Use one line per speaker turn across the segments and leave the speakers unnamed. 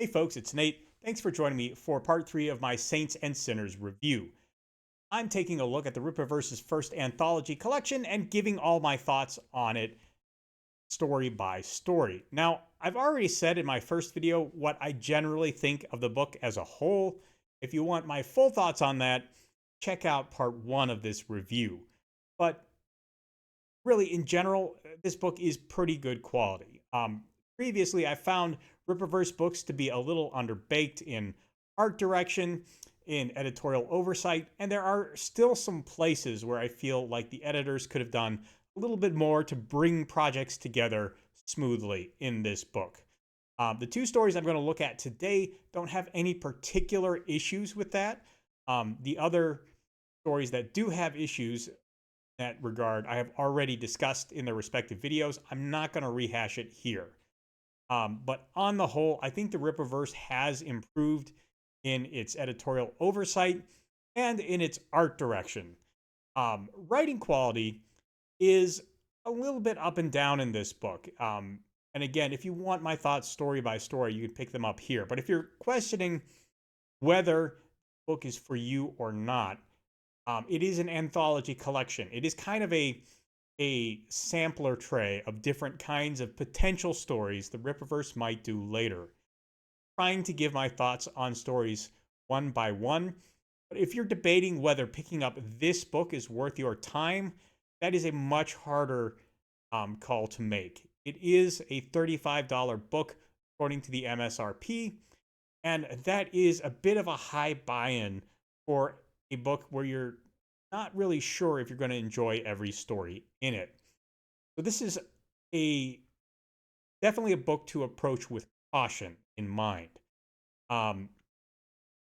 Hey folks, it's Nate. Thanks for joining me for part 3 of my Saints and Sinners review. I'm taking a look at the Rippaverse's first anthology collection and giving all my thoughts on it story by story. Now, I've already said in my first video what I generally think of the book as a whole. If you want my full thoughts on that, check out part 1 of this review. But really, in general, this book is pretty good quality. Previously, I found Rippaverse books to be a little underbaked in art direction, in editorial oversight, and there are still some places where I feel like the editors could have done a little bit more to bring projects together smoothly in this book. The two stories I'm going to look at today don't have any particular issues with that. The other stories that do have issues that regard, I have already discussed in their respective videos. I'm not going to rehash it here. But on the whole, I think the Rippaverse has improved in its editorial oversight and in its art direction. Writing quality is a little bit up and down in this book. And again, if you want my thoughts story by story, you can pick them up here. But if you're questioning whether the book is for you or not, it is an anthology collection. It is kind of a sampler tray of different kinds of potential stories the Rippaverse might do later. Trying to give my thoughts on stories one by one. But if you're debating whether picking up this book is worth your time, that is a much harder call to make. It is a $35 book according to the MSRP, and that is a bit of a high buy-in for a book where you're not really sure if you're going to enjoy every story in it. So this is a definitely a book to approach with caution in mind. Um,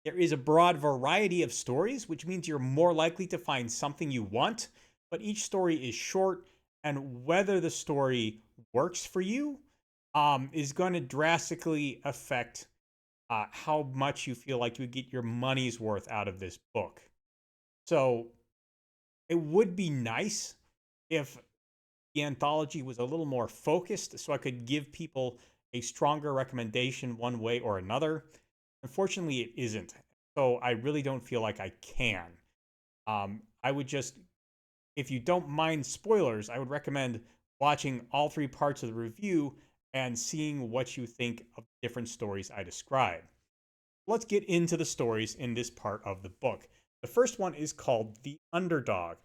there is a broad variety of stories, which means you're more likely to find something you want, but each story is short, and whether the story works for you is going to drastically affect how much you feel like you get your money's worth out of this book. So it would be nice if the anthology was a little more focused so I could give people a stronger recommendation one way or another. Unfortunately, it isn't. So I really don't feel like I can. I would just, if you don't mind spoilers, I would recommend watching all three parts of the review and seeing what you think of the different stories I describe. Let's get into the stories in this part of the book. The first one is called The Underdog.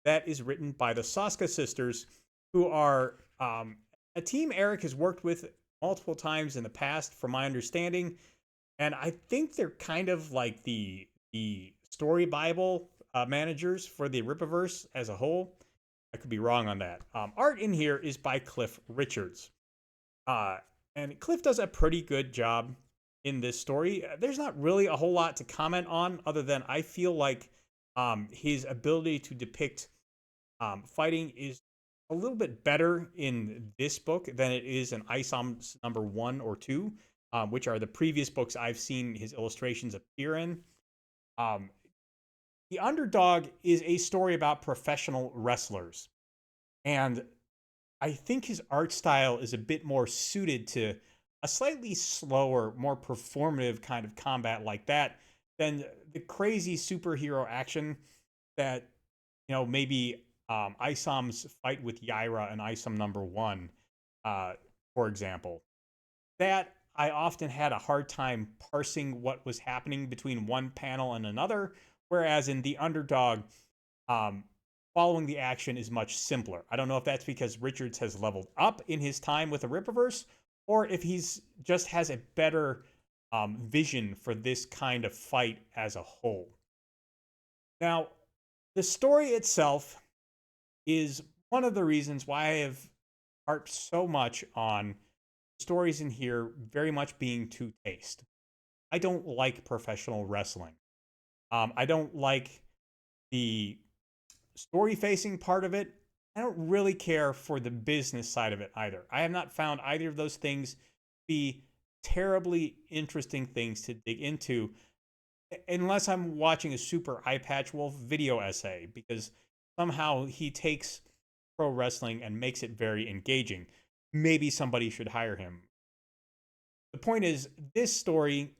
That is written by the Saska sisters, who are a team Eric has worked with multiple times in the past, from my understanding. And I think they're kind of like the story Bible managers for the Rippaverse as a whole. I could be wrong on that. Art in here is by Cliff Richards. Uh, and Cliff does a pretty good job in this story. There's not really a whole lot to comment on other than I feel like his ability to depict fighting is a little bit better in this book than it is in ISOM's number 1 or 2, which are the previous books I've seen his illustrations appear in. Um, the Underdog is a story about professional wrestlers. And I think his art style is a bit more suited to a slightly slower, more performative kind of combat like that than the crazy superhero action that, maybe Isom's fight with Yaira and Isom number 1, uh, for example. That I often had a hard time parsing what was happening between one panel and another, whereas in The Underdog, um, following the action is much simpler. I don't know if that's because Richards has leveled up in his time with the Rippaverse, or if he's just has a better vision for this kind of fight as a whole. Now, the story itself is one of the reasons why I have harped so much on stories in here very much being to taste. I don't like professional wrestling. I don't like the story facing part of it. I don't really care for the business side of it either. I have not found either of those things be terribly interesting things to dig into unless I'm watching a super eye patch wolf video essay, because somehow he takes pro wrestling and makes it very engaging. Maybe somebody should hire him. The point is, this story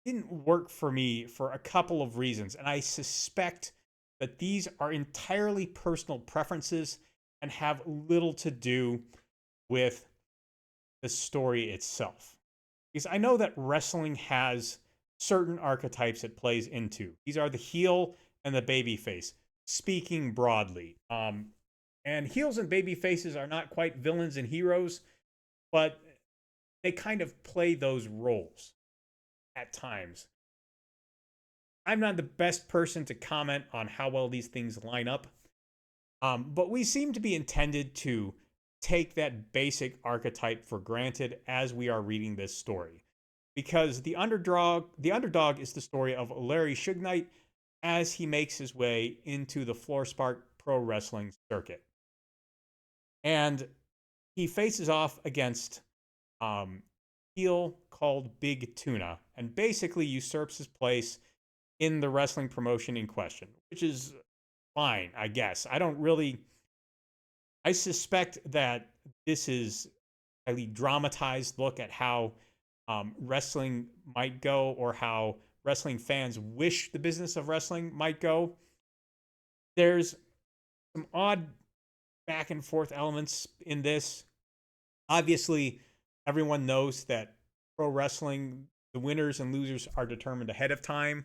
didn't work for me for a couple of reasons, and I suspect that these are entirely personal preferences and have little to do with the story itself. Because I know that wrestling has certain archetypes it plays into. These are the heel and the baby face, speaking broadly. And heels and baby faces are not quite villains and heroes, but they kind of play those roles at times. I'm not the best person to comment on how well these things line up, but we seem to be intended to take that basic archetype for granted as we are reading this story. Because the underdog is the story of Larry Suge Knight as he makes his way into the Floor Spark Pro Wrestling circuit. And he faces off against um, heel called Big Tuna and basically usurps his place in the wrestling promotion in question, which is fine, I guess. I suspect that this is a highly dramatized look at how wrestling might go or how wrestling fans wish the business of wrestling might go. There's some odd back and forth elements in this. Obviously, everyone knows that pro wrestling, the winners and losers are determined ahead of time.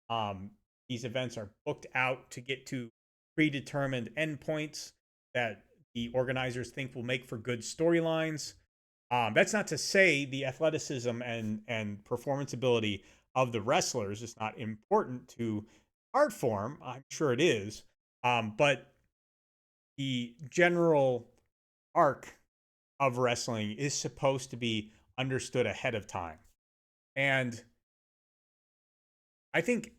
Um, these events are booked out to get to predetermined endpoints that the organizers think will make for good storylines. That's not to say the athleticism and performance ability of the wrestlers is not important to art form. I'm sure it is, but the general arc of wrestling is supposed to be understood ahead of time. And I think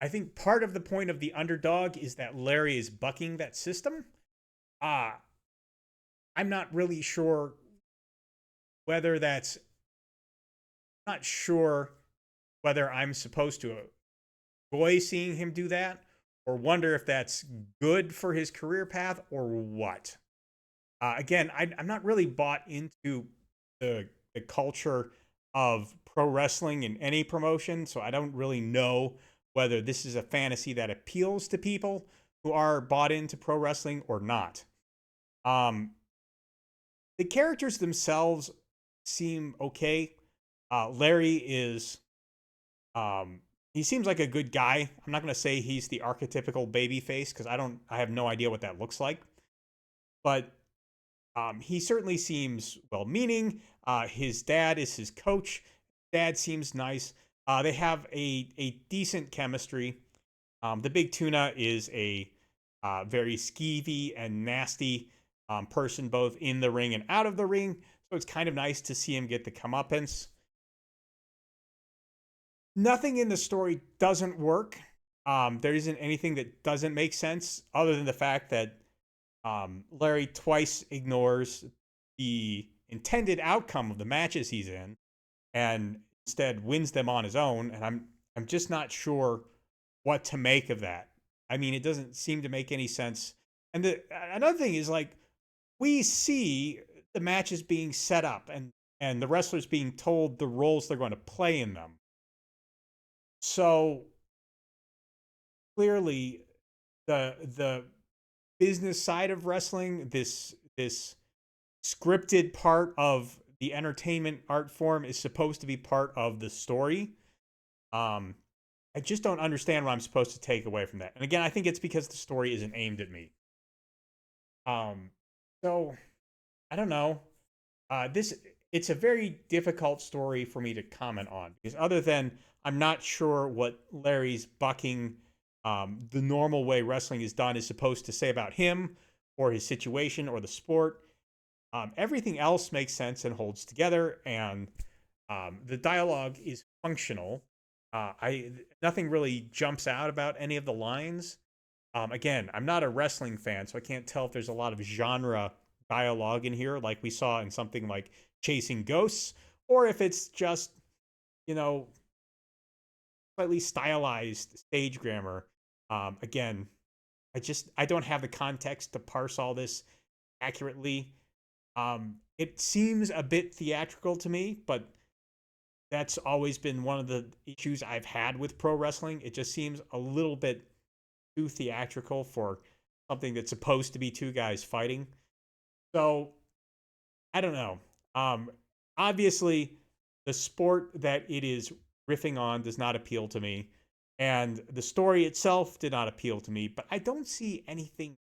I think part of the point of the underdog is that Larry is bucking that system. Uh I'm not really sure whether that's not sure whether I'm supposed to enjoy seeing him do that or wonder if that's good for his career path or what. Again, I'm not really bought into the culture of pro wrestling in any promotion, so I don't really know whether this is a fantasy that appeals to people who are bought into pro wrestling or not. Um, the characters themselves seem okay. Larry is he seems like a good guy. I'm not going to say he's the archetypical baby face because I have no idea what that looks like, but he certainly seems well meaning. His dad is his coach. Dad seems nice. They have a decent chemistry. The big tuna is a very skeevy and nasty person, both in the ring and out of the ring. So it's kind of nice to see him get the comeuppance. Nothing in the story doesn't work. There isn't anything that doesn't make sense other than the fact that Larry twice ignores the intended outcome of the matches he's in and instead wins them on his own. And I'm just not sure what to make of that. I mean, it doesn't seem to make any sense. And another thing is like we see the matches being set up and the wrestlers being told the roles they're going to play in them. So clearly the business side of wrestling, this scripted part of the entertainment art form is supposed to be part of the story. Um, I just don't understand what I'm supposed to take away from that. And again, I think it's because the story isn't aimed at me. Um, so I don't know. This it's a very difficult story for me to comment on because other than I'm not sure what Larry's bucking the normal way wrestling is done is supposed to say about him or his situation or the sport. Everything else makes sense and holds together, and the dialogue is functional. I Nothing really jumps out about any of the lines. Again, I'm not a wrestling fan, so I can't tell if there's a lot of genre dialogue in here, like we saw in something like Chasing Ghosts, or if it's just you know slightly stylized stage grammar. Again, I don't have the context to parse all this accurately. It seems a bit theatrical to me, but that's always been one of the issues I've had with pro wrestling. It just seems a little bit too theatrical for something that's supposed to be two guys fighting. So I don't know. Um, Obviously, the sport that it is riffing on does not appeal to me, and the story itself did not appeal to me. But I don't see anything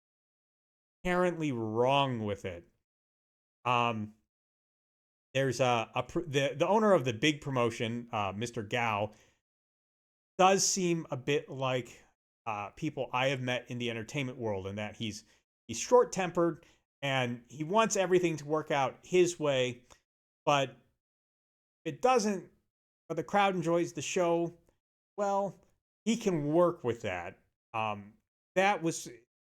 inherently wrong with it. Um, there's the owner of the big promotion, Mr. Gao, does seem a bit like people I have met in the entertainment world, in that he's short tempered and he wants everything to work out his way, but it doesn't. But the crowd enjoys the show. Well, he can work with that. Um, that was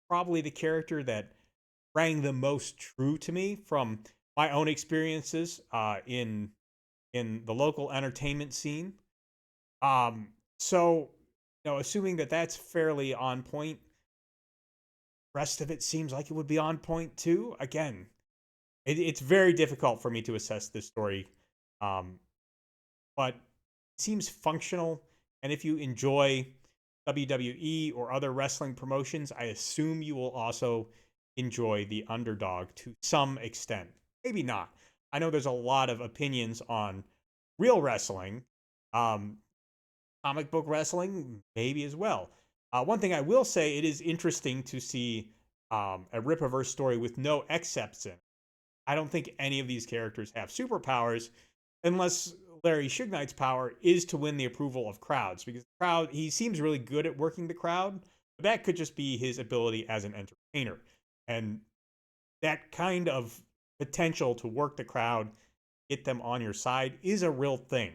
probably the character that rang the most true to me from my own experiences in the local entertainment scene. Um, so, assuming that that's fairly on point, rest of it seems like it would be on point too. Again, it's very difficult for me to assess this story, um, but it seems functional. And if you enjoy WWE or other wrestling promotions, I assume you will also enjoy the Underdog to some extent. Maybe not. I know there's a lot of opinions on real wrestling. Um, Comic book wrestling, maybe as well. One thing I will say, it is interesting to see a Rippaverse story with no Excepts in. I don't think any of these characters have superpowers, unless Larry Suge Knight's power is to win the approval of crowds, because the crowd, he seems really good at working the crowd, but that could just be his ability as an entertainer. And that kind of potential to work the crowd, get them on your side, is a real thing.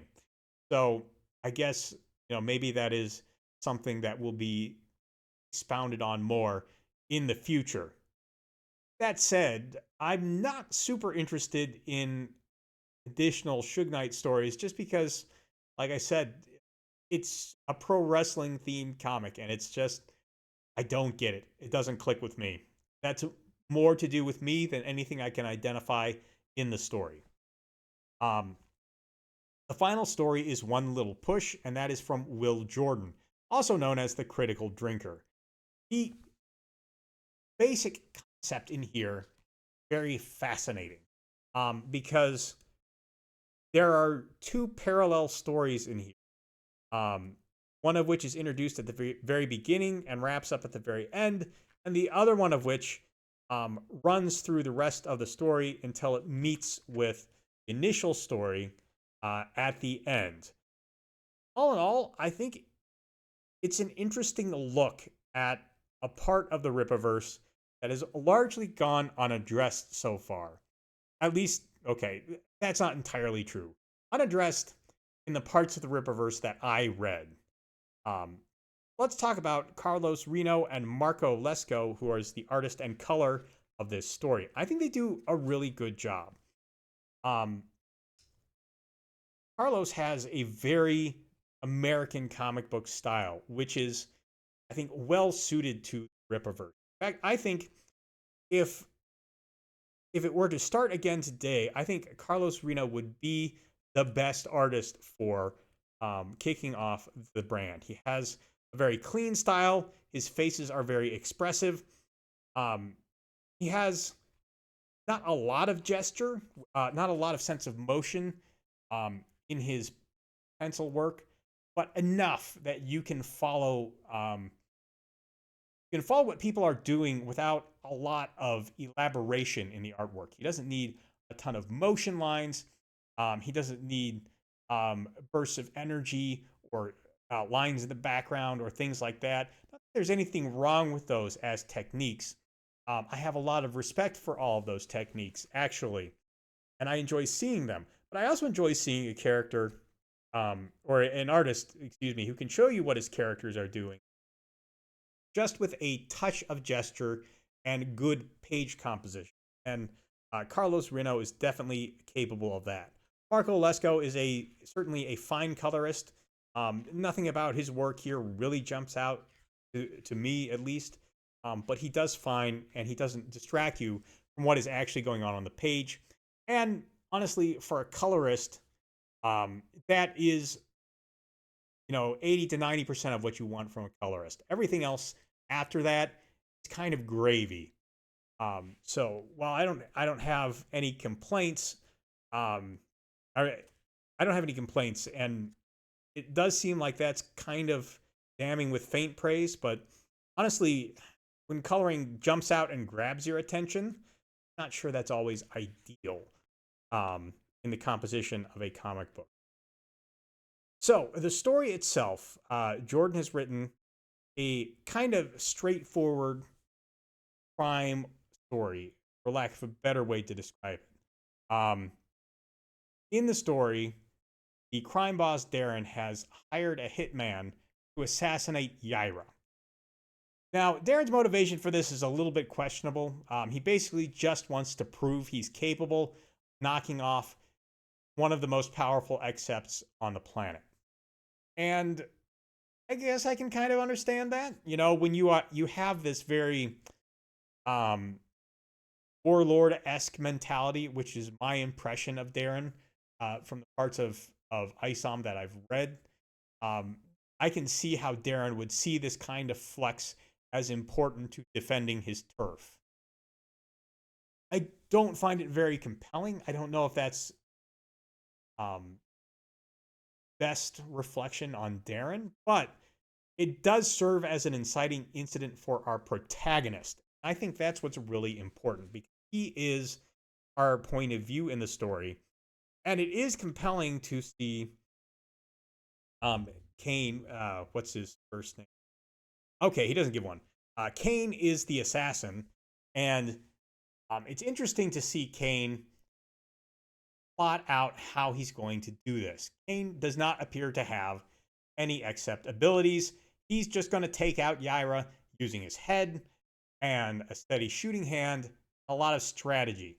So I guess, maybe that is something that will be expounded on more in the future. That said, I'm not super interested in additional Suge Knight stories, just because, like I said, it's a pro wrestling themed comic, and it's just, I don't get it. It doesn't click with me. That's more to do with me than anything I can identify in the story. Um, the final story is One Little Push, and that is from Will Jordan, also known as the Critical Drinker. The basic concept in here, very fascinating, because there are two parallel stories in here. Um, one of which is introduced at the very beginning and wraps up at the very end, and the other one of which runs through the rest of the story until it meets with the initial story at the end. All in all, I think it's an interesting look at a part of the Rippaverse that has largely gone unaddressed so far. At least, okay, that's not entirely true. Unaddressed in the parts of the Rippaverse that I read. Um, let's talk about Carlos Reno and Marco Lesko, who is the artist and color of this story. I think they do a really good job. Um, Carlos has a very American comic book style, which is, I think, well suited to Rippaverse. In fact, I think if it were to start again today, I think Carlos Reno would be the best artist for kicking off the brand. He has a very clean style. His faces are very expressive. Um, he has not a lot of gesture, not a lot of sense of motion in his pencil work, but enough that you can follow. You can follow what people are doing without a lot of elaboration in the artwork. He doesn't need a ton of motion lines. He doesn't need bursts of energy or lines in the background or things like that. Not that there's anything wrong with those as techniques. I have a lot of respect for all of those techniques, actually, and I enjoy seeing them. But I also enjoy seeing a character or an artist, excuse me, who can show you what his characters are doing just with a touch of gesture and good page composition. And Carlos Reno is definitely capable of that. Marco Lesko is certainly a fine colorist. Nothing about his work here really jumps out to me, at least. But he does fine, and he doesn't distract you from what is actually going on the page. And honestly, for a colorist, that is 80 to 90% of what you want from a colorist. Everything else after that is kind of gravy. So while I don't have any complaints, um, I don't have any complaints, and it does seem like that's kind of damning with faint praise. But honestly, when coloring jumps out and grabs your attention, not sure that's always ideal um, in the composition of a comic book. So the story itself, Jordan has written a kind of straightforward crime story, for lack of a better way to describe it. In the story, the crime boss Darren has hired a hitman to assassinate Yaira. Now, Darren's motivation for this is a little bit questionable. He basically just wants to prove he's capable of knocking off one of the most powerful excepts on the planet. And I guess I can kind of understand that. When you have this very um, warlord-esque mentality, which is my impression of Darren from the parts of ISOM that I've read. I can see how Darren would see this kind of flex as important to defending his turf. I don't find it very compelling. I don't know if that's best reflection on Darren, but it does serve as an inciting incident for our protagonist. I think that's what's really important because he is our point of view in the story. And it is compelling to see Kane, what's his first name? Okay, he doesn't give one. Kane is the assassin, and it's interesting to see Kane plot out how he's going to do this. Kane does not appear to have any except abilities. He's just going to take out Yaira using his head and a steady shooting hand, a lot of strategy.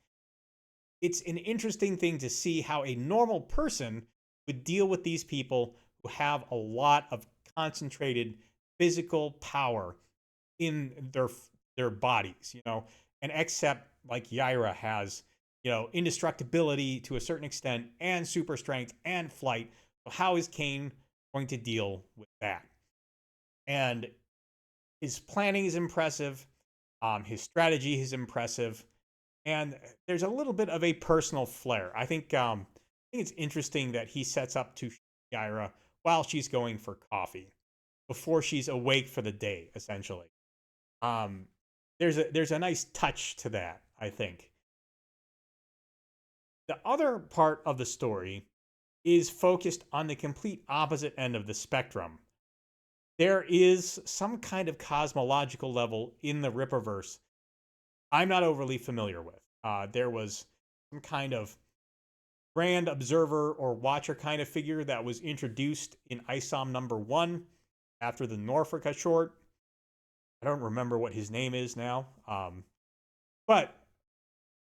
It's an interesting thing to see how a normal person would deal with these people who have a lot of concentrated physical power in their bodies, and except like Yaira has, indestructibility to a certain extent and super strength and flight. So how is Kane going to deal with that? And his planning is impressive. His strategy is impressive. And there's a little bit of a personal flair. I think it's interesting that he sets up to Yaira while she's going for coffee, before she's awake for the day, essentially. Um, there's a nice touch to that, I think. The other part of the story is focused on the complete opposite end of the spectrum. There is some kind of cosmological level in the Rippaverse I'm not overly familiar with. There was some kind of grand observer or watcher kind of figure that was introduced in ISOM number 1 after the Norfolk short. I don't remember what his name is now. But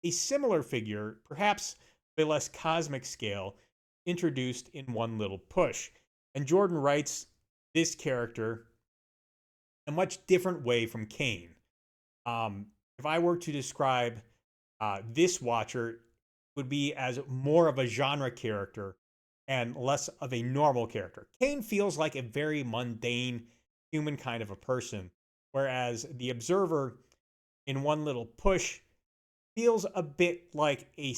a similar figure, perhaps a less cosmic scale, introduced in One Little Push. And Jordan writes this character a much different way from Kane. If I were to describe this Watcher, would be as more of a genre character and less of a normal character. Kane feels like a very mundane human kind of a person, whereas the Observer in One Little Push feels a bit like a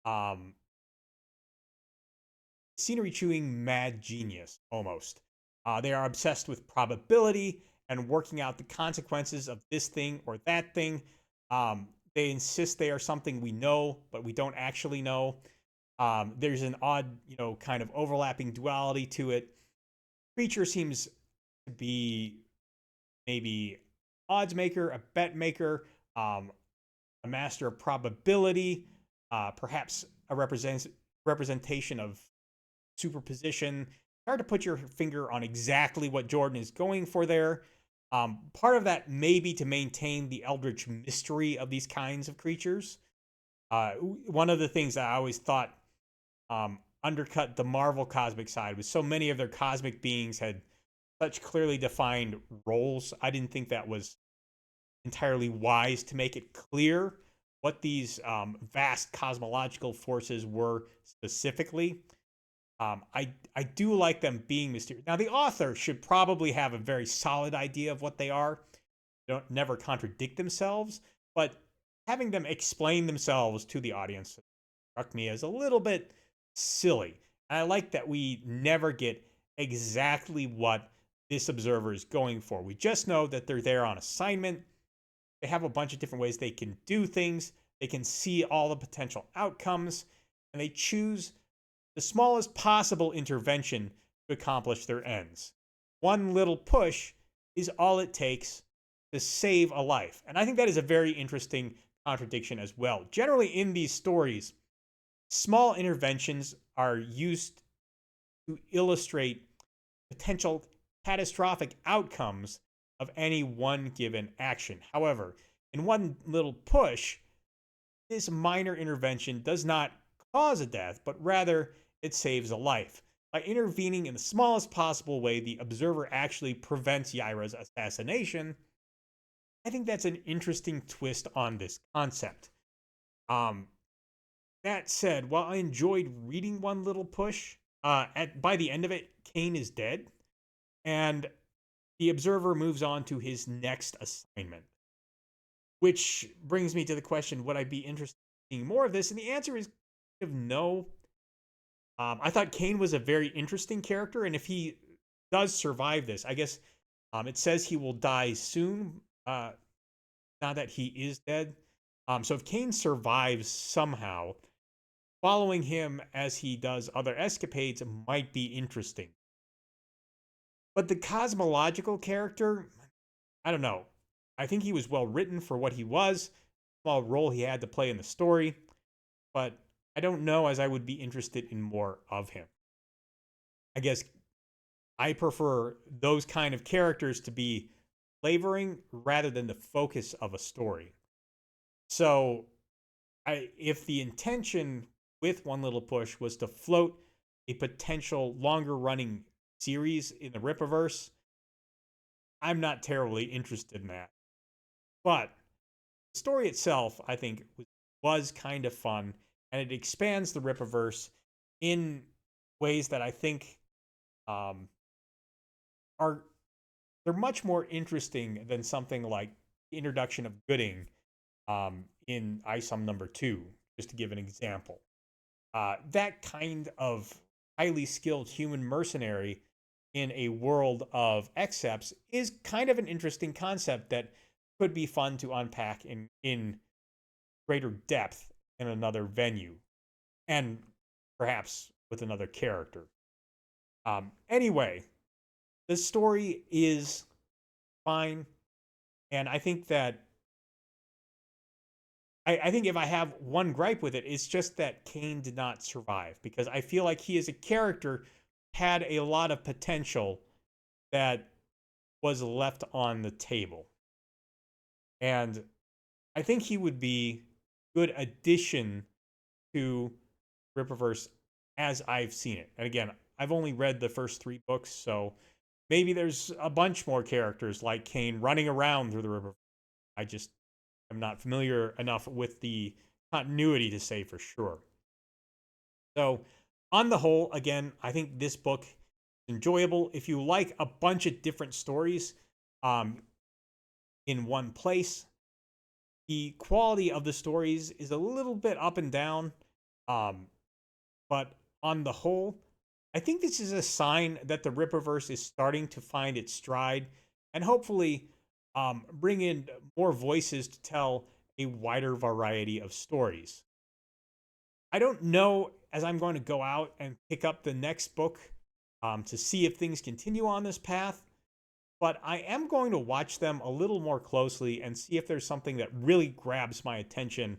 um, scenery chewing mad genius almost. They are obsessed with probability and working out the consequences of this thing or that thing. They insist they are something we know, but we don't actually know. There's an odd, kind of overlapping duality to it. Creature seems to be maybe odds maker, a bet maker, a master of probability, perhaps a representation of superposition. Hard to put your finger on exactly what Jordan is going for there. Part of that may be to maintain the eldritch mystery of these kinds of creatures. One of the things that I always thought undercut the Marvel cosmic side was so many of their cosmic beings had such clearly defined roles. I didn't think that was entirely wise to make it clear what these vast cosmological forces were specifically. I do like them being mysterious. Now, the author should probably have a very solid idea of what they are. They don't never contradict themselves, but having them explain themselves to the audience struck me as a little bit silly. And I like that we never get exactly what this observer is going for. We just know that they're there on assignment. They have a bunch of different ways they can do things. They can see all the potential outcomes, and they choose the smallest possible intervention to accomplish their ends. One little push is all it takes to save a life. And I think that is a very interesting contradiction as well. Generally, in these stories, small interventions are used to illustrate potential catastrophic outcomes of any one given action. However, in one little push, this minor intervention does not cause a death, but rather it saves a life. By intervening in the smallest possible way, the observer actually prevents Yaira's assassination. I think that's an interesting twist on this concept. Um, that said, while I enjoyed reading One Little Push, by the end of it, Kane is dead, and the observer moves on to his next assignment. Which brings me to the question: would I be interested in seeing more of this? And the answer is kind of no. I thought Kane was a very interesting character, and if he does survive this, I guess it says he will die soon. Now that he is dead, so if Kane survives somehow, following him as he does other escapades might be interesting. But the cosmological character, I don't know. I think he was well written for what he was, small role he had to play in the story, but I don't know as I would be interested in more of him. I guess I prefer those kind of characters to be flavoring rather than the focus of a story. So, if the intention with One Little Push was to float a potential longer running series in the Rippaverse, I'm not terribly interested in that. But the story itself, I think, was kind of fun, and it expands the Rippaverse in ways that I think are they're much more interesting than something like the introduction of Gooding in ISOM number 2, just to give an example. That kind of highly skilled human mercenary in a world of excepts is kind of an interesting concept that could be fun to unpack in greater depth in another venue and perhaps with another character. Anyway, the story is fine, and I think that I think if I have one gripe with it, it's just that Kane did not survive because I feel like he as a character had a lot of potential that was left on the table. And I think he would be good addition to Rippaverse as I've seen it. And again, I've only read the first 3 books, so maybe there's a bunch more characters like Kane running around through the Rippaverse. I just am not familiar enough with the continuity to say for sure. So, on the whole, again, I think this book is enjoyable. If you like a bunch of different stories in one place, the quality of the stories is a little bit up and down. But on the whole, I think this is a sign that the Rippaverse is starting to find its stride and hopefully bring in more voices to tell a wider variety of stories. I don't know as I'm going to go out and pick up the next book to see if things continue on this path, but I am going to watch them a little more closely and see if there's something that really grabs my attention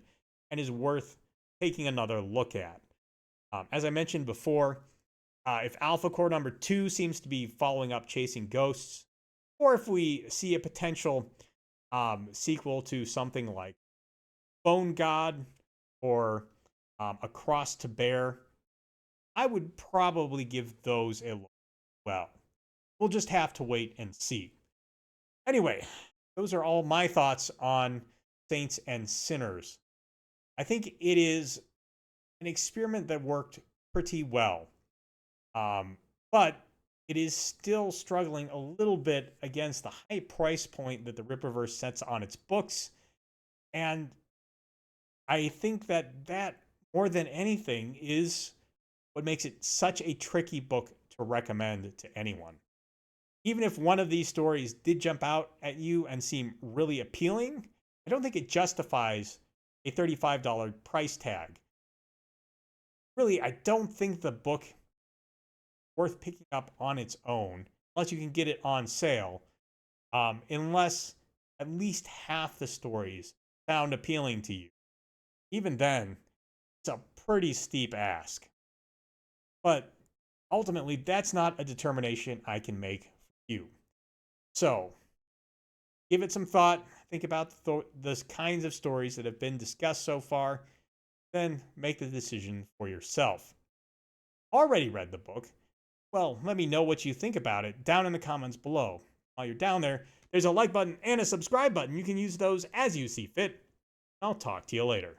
and is worth taking another look at. As I mentioned before, if Alpha Core number 2 seems to be following up Chasing Ghosts, or if we see a potential sequel to something like Bone God or Across to Bear, I would probably give those a look. Well, we'll just have to wait and see. Anyway, those are all my thoughts on Saints and Sinners. I think it is an experiment that worked pretty well. But it is still struggling a little bit against the high price point that the Rippaverse sets on its books. And I think that more than anything is what makes it such a tricky book to recommend to anyone. Even if one of these stories did jump out at you and seem really appealing, I don't think it justifies a $35 price tag. Really, I don't think the book is worth picking up on its own unless you can get it on sale, unless at least half the stories sound appealing to you. Even then, it's a pretty steep ask. But ultimately, that's not a determination I can make for you. So, give it some thought. Think about the kinds of stories that have been discussed so far. Then make the decision for yourself. Already read the book? Well, let me know what you think about it down in the comments below. While you're down there, there's a like button and a subscribe button. You can use those as you see fit. I'll talk to you later.